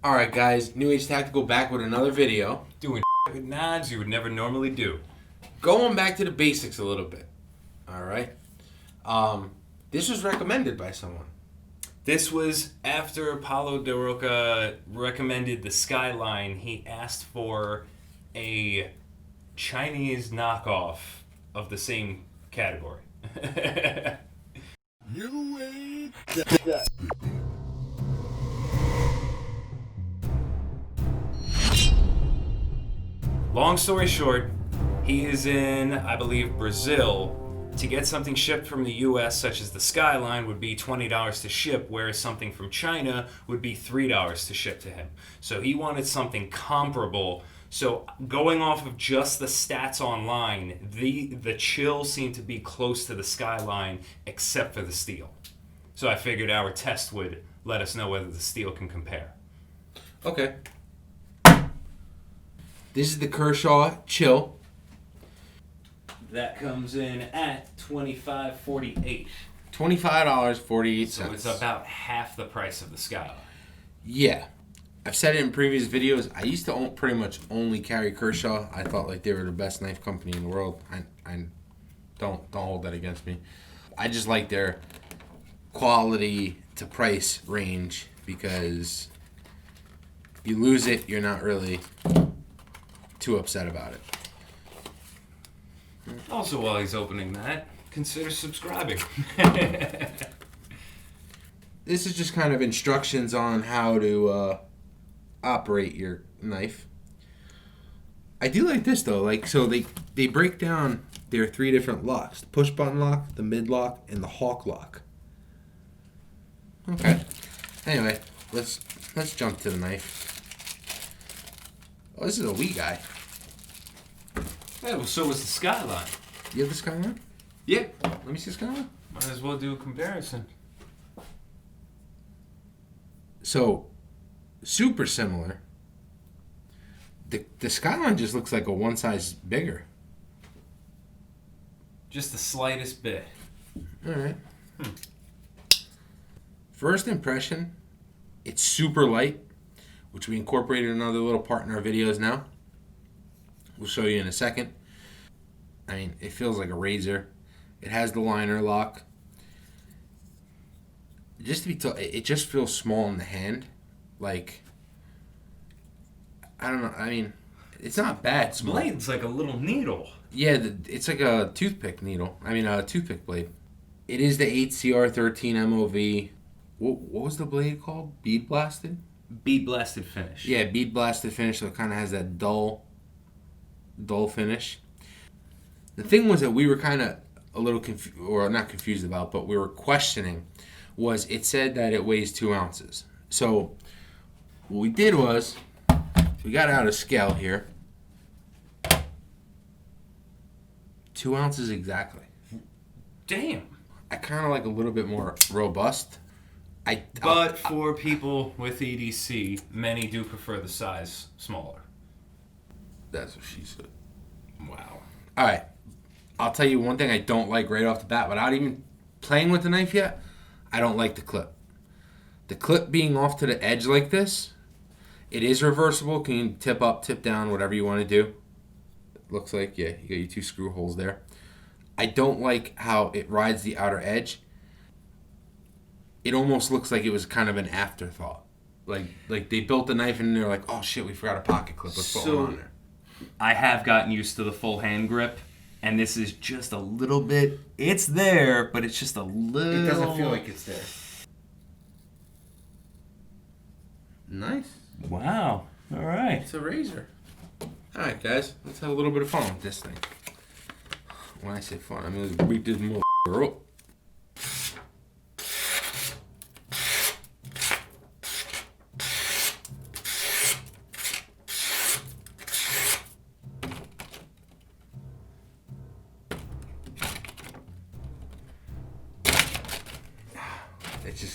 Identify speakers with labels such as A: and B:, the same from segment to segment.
A: Alright guys, New Age Tactical back with another video.
B: Doing with nods you would never normally do.
A: Going back to the basics a little bit. Alright. This was recommended by someone.
B: This was after Paulo De Roca recommended the Skyline. He asked for a Chinese knockoff of the same category.
C: New Age.
B: Long story short, he is in, I believe, Brazil. To get something shipped from the US, such as the Skyline, would be $20 to ship, whereas something from China would be $3 to ship to him. So he wanted something comparable. So going off of just the stats online, the chill seemed to be close to the Skyline, except for the steel. So I figured our test would let us know whether the steel can compare.
A: Okay. This is the Kershaw Chill.
B: That comes in at $25.48.
A: $25.48.
B: So it's about half the price of the Skyline.
A: Yeah. I've said it in previous videos. I used to pretty much only carry Kershaw. I thought like they were the best knife company in the world. I don't hold that against me. I just like their quality to price range because if you lose it, you're not really too upset about it.
B: Also, while he's opening that, consider subscribing.
A: This is just kind of instructions on how to operate your knife. I do like this though. Like, so they break down their 3 different locks: the push button lock, the mid lock, and the hawk lock. Okay. Anyway, let's jump to the knife. Oh, this is a wee guy.
B: Yeah, well, so was the Skyline.
A: You have the Skyline?
B: Yeah.
A: Let me see the Skyline.
B: Might as well do a comparison.
A: So, super similar. The Skyline just looks like a one size bigger.
B: Just the slightest bit.
A: All right. First impression, it's super light, which we incorporated another little part in our videos now. We'll show you in a second. I mean, it feels like a razor. It has the liner lock. Just to be it just feels small in the hand. Like, I don't know. I mean, it's not bad small.
B: Blade's like a little needle.
A: Yeah, it's like a toothpick needle. I mean, a toothpick blade. It is the 8CR13 MOV. What was the blade called? Bead blasted?
B: Bead blasted finish.
A: Yeah, bead blasted finish. So it kind of has that dull finish. The thing was that we were kind of a little confused, or not confused about, but we were questioning, was it said that it weighs 2 ounces. So what we did was we got out a scale here. 2 ounces exactly.
B: Damn.
A: I kind of like a little bit more robust.
B: But for people with EDC, many do prefer the size smaller.
A: That's what she said.
B: Wow.
A: All right. I'll tell you one thing I don't like right off the bat, without even playing with the knife yet. I don't like the clip. The clip being off to the edge like this, it is reversible. Can you tip up, tip down, whatever you want to do. It looks like, yeah, you got your 2 screw holes there. I don't like how it rides the outer edge. It almost looks like it was kind of an afterthought. Like they built the knife and they're like, oh shit, we forgot a pocket clip. Let's put one on there.
B: I have gotten used to the full hand grip, and this is just a little bit. It's there, but it's just a little.
A: It doesn't feel like it's there. Nice.
B: Wow. All right.
A: It's a razor. All right, guys. Let's have a little bit of fun with this thing. When I say fun, I mean let's beat this motherfucker up.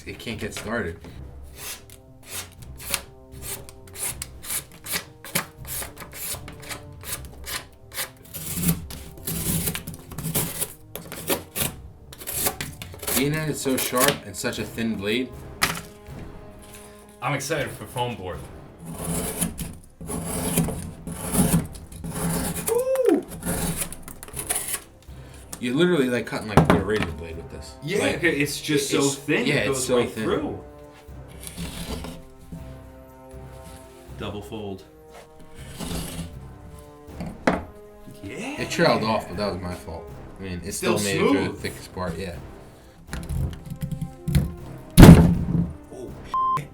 A: It can't get started. Being that it's so sharp and such a thin blade,
B: I'm excited for foam board. Woo!
A: You're literally like cutting like a razor blade with this.
B: Yeah,
A: like,
B: it's just so thin.
A: Yeah,
B: it goes
A: it's so
B: right
A: thin.
B: through. Double fold. Yeah.
A: It trailed off, but that was my fault. I mean, it still made it through the thickest part, yeah.
B: Oh, shit.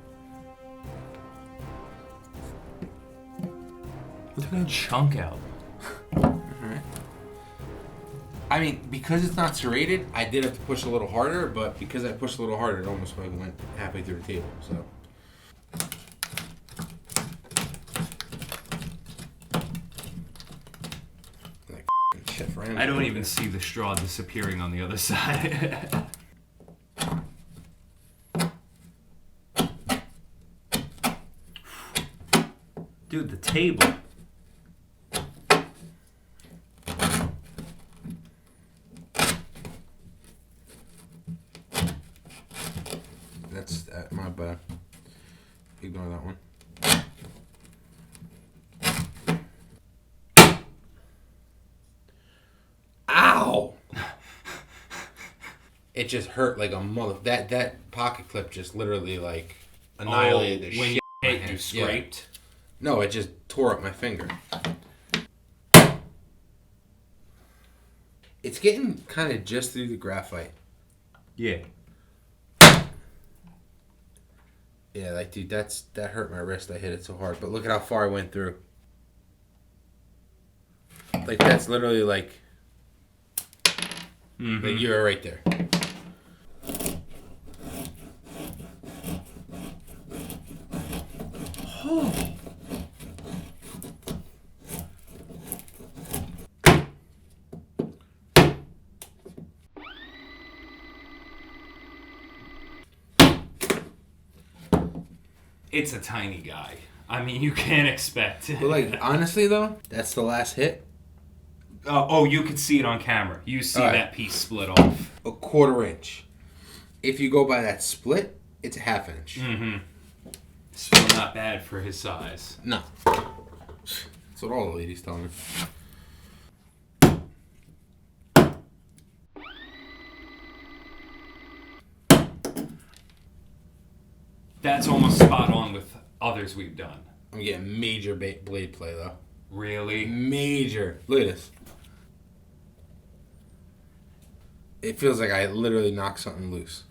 B: Look at that chunk out.
A: Alright. I mean, because it's not serrated, I did have to push a little harder, but because I pushed a little harder, it almost like went halfway through the table, so.
B: I don't even see the straw disappearing on the other side. Dude, the table.
A: That's my bad. Ignore that one. Ow! It just hurt like a mother. That pocket clip just literally like annihilated the
B: when
A: shit.
B: You hit, you scraped.
A: Yeah. No, it just tore up my finger. It's getting kind of just through the graphite.
B: Yeah.
A: Yeah, like dude, that hurt my wrist. I hit it so hard, but look at how far I went through. Like that's literally like.
B: Mm-hmm.
A: Like you were right there.
B: Oh. It's a tiny guy. I mean, you can't expect.
A: But like honestly though, that's the last hit.
B: Oh, you could see it on camera. You see
A: All right.
B: that piece split off.
A: A 1/4 inch. If you go by that split, it's a 1/2 inch.
B: Mm-hmm. Still not bad for his size.
A: No. That's what all the ladies tell me.
B: That's almost spot on with others we've done.
A: I'm getting major blade play though.
B: Really?
A: Major. Look at this. It feels like I literally knocked something loose.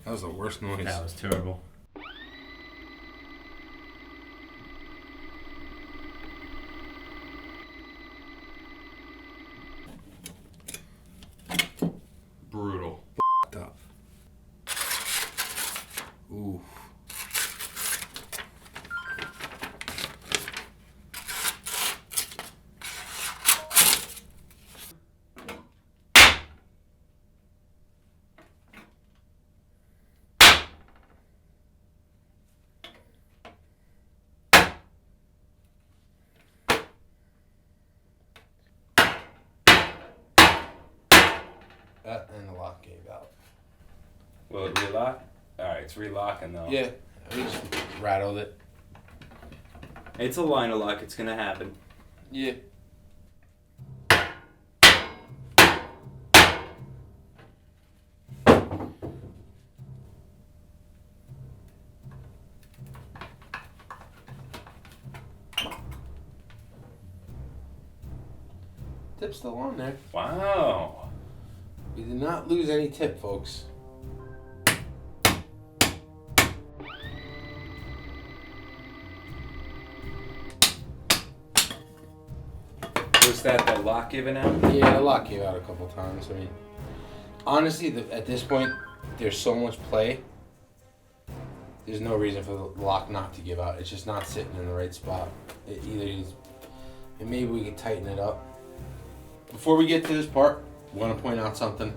A: That was the worst noise.
B: That was terrible. Brutal.
A: Up. Ooh. And the lock gave out.
B: Will it relock? Alright, it's relocking though.
A: Yeah, we just rattled it.
B: It's a liner lock, it's gonna happen.
A: Yeah. Tip's still on there.
B: Wow.
A: We did not lose any tip, folks.
B: Was that the lock giving out?
A: Yeah, the lock gave out a couple times. I mean, honestly, at this point, there's so much play. There's no reason for the lock not to give out. It's just not sitting in the right spot. It either is, and maybe we could tighten it up. Before we get to this part, I want to point out something.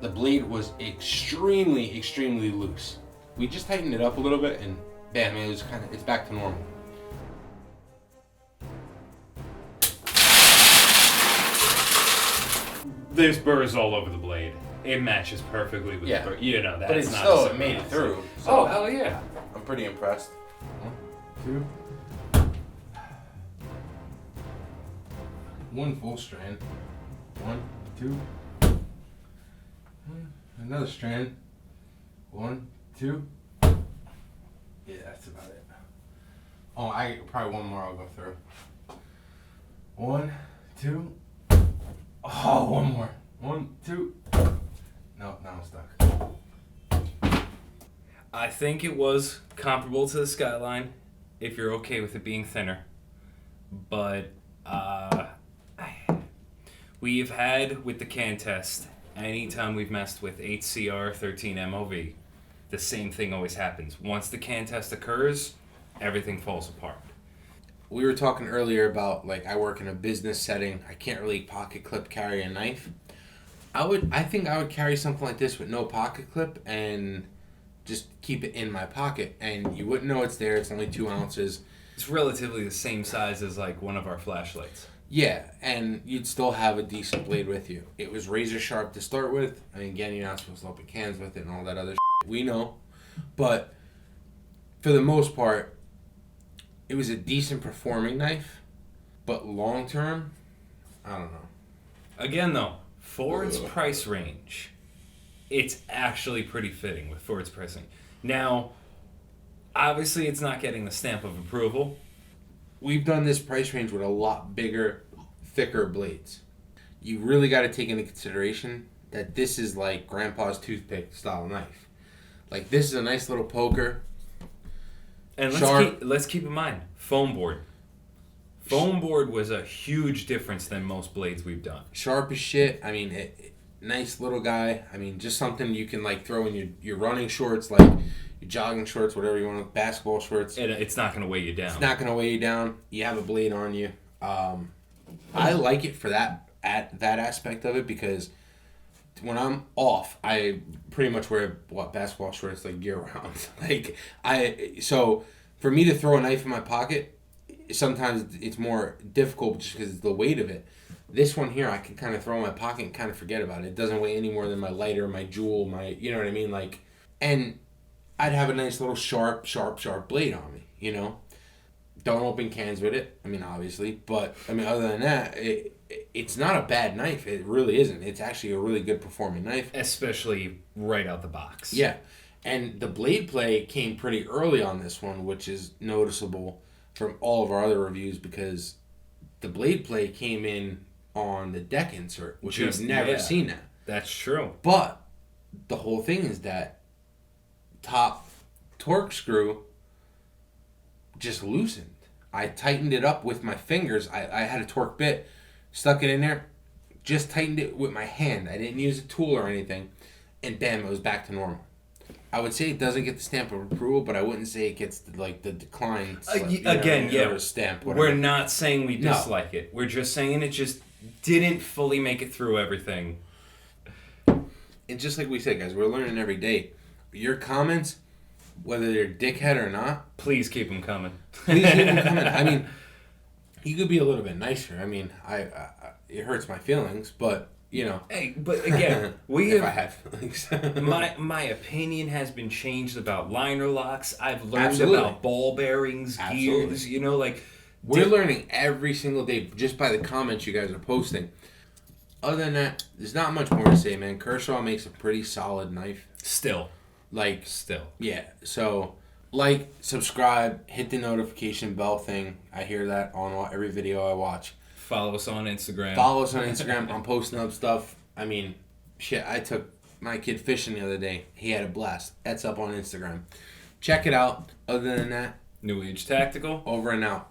A: The blade was extremely, extremely loose. We just tightened it up a little bit, and bam, it was it's back to normal.
B: There's burrs all over the blade. It matches perfectly with
A: Yeah.
B: the burr. You know, that's
A: But it's
B: not
A: still,
B: a
A: it made it
B: surprise.
A: through.
B: Oh, hell yeah.
A: I'm pretty impressed. 1, 2. One full strand. 1, 2. Another strand. 1, 2. Yeah, that's about it. Oh, I probably one more I'll go through. 1, 2. Oh, one more. 1, 2. No, now I'm stuck.
B: I think it was comparable to the Skyline, if you're okay with it being thinner. But we've had with the can test, anytime we've messed with 8CR 13 MOV, the same thing always happens. Once the can test occurs, everything falls apart.
A: We were talking earlier about, like, I work in a business setting. I can't really pocket clip carry a knife. I think I would carry something like this with no pocket clip and just keep it in my pocket, and you wouldn't know it's there. It's only 2 ounces.
B: It's relatively the same size as like one of our flashlights.
A: Yeah, and you'd still have a decent blade with you. It was razor sharp to start with. I mean, again, you're not supposed to open cans with it and all that other shit. We know. But for the most part, it was a decent performing knife. But long term, I don't know.
B: Again, though, for its price range, it's actually pretty fitting for its pricing. Now, obviously, it's not getting the stamp of approval.
A: We've done this price range with a lot bigger, thicker blades. You really got to take into consideration that this is like grandpa's toothpick style knife. Like, this is a nice little poker.
B: And let's keep in mind, foam board. Foam board was a huge difference than most blades we've done.
A: Sharp as shit. I mean, nice little guy. I mean, just something you can, like, throw in your running shorts, like your jogging shorts, whatever you want, basketball shorts.
B: And it's not going to weigh you down.
A: It's not going to weigh you down. You have a blade on you. I like it for that aspect of it, because when I'm off, I pretty much wear basketball shorts like year round. So for me to throw a knife in my pocket, sometimes it's more difficult just because it's the weight of it. This one here, I can kind of throw in my pocket and kind of forget about it. It doesn't weigh any more than my lighter, my jewel, you know what I mean? Like, and I'd have a nice little sharp blade on me, you know? Don't open cans with it, I mean, obviously. But, I mean, other than that, it's not a bad knife. It really isn't. It's actually a really good performing knife.
B: Especially right out the box.
A: Yeah. And the blade play came pretty early on this one, which is noticeable from all of our other reviews, because the blade play came in on the deck insert, which we've never seen that.
B: That's true.
A: But the whole thing is that top torque screw just loosened. I tightened it up with my fingers. I had a torque bit, stuck it in there, just tightened it with my hand. I didn't use a tool or anything, and bam, it was back to normal. I would say it doesn't get the stamp of approval, but I wouldn't say it gets the decline
B: Again,
A: stamp.
B: Whatever. We're not saying we dislike it. We're just saying it just didn't fully make it through everything.
A: And just like we said, guys, we're learning every day. Your comments, whether they're dickhead or not,
B: please keep them coming.
A: Please keep them coming. I mean, you could be a little bit nicer. I mean, it hurts my feelings, but you know.
B: Hey, but again,
A: I have feelings.
B: my opinion has been changed about liner locks. I've learned about ball bearings, gears. You know, like
A: we're learning every single day just by the comments you guys are posting. Other than that, there's not much more to say, man. Kershaw makes a pretty solid knife.
B: Still.
A: Yeah. So, like, subscribe, hit the notification bell thing. I hear that on every video I watch.
B: Follow us on Instagram.
A: I'm posting up stuff. I mean, shit, I took my kid fishing the other day. He had a blast. That's up on Instagram. Check it out. Other than that,
B: New Age Tactical.
A: Over and out.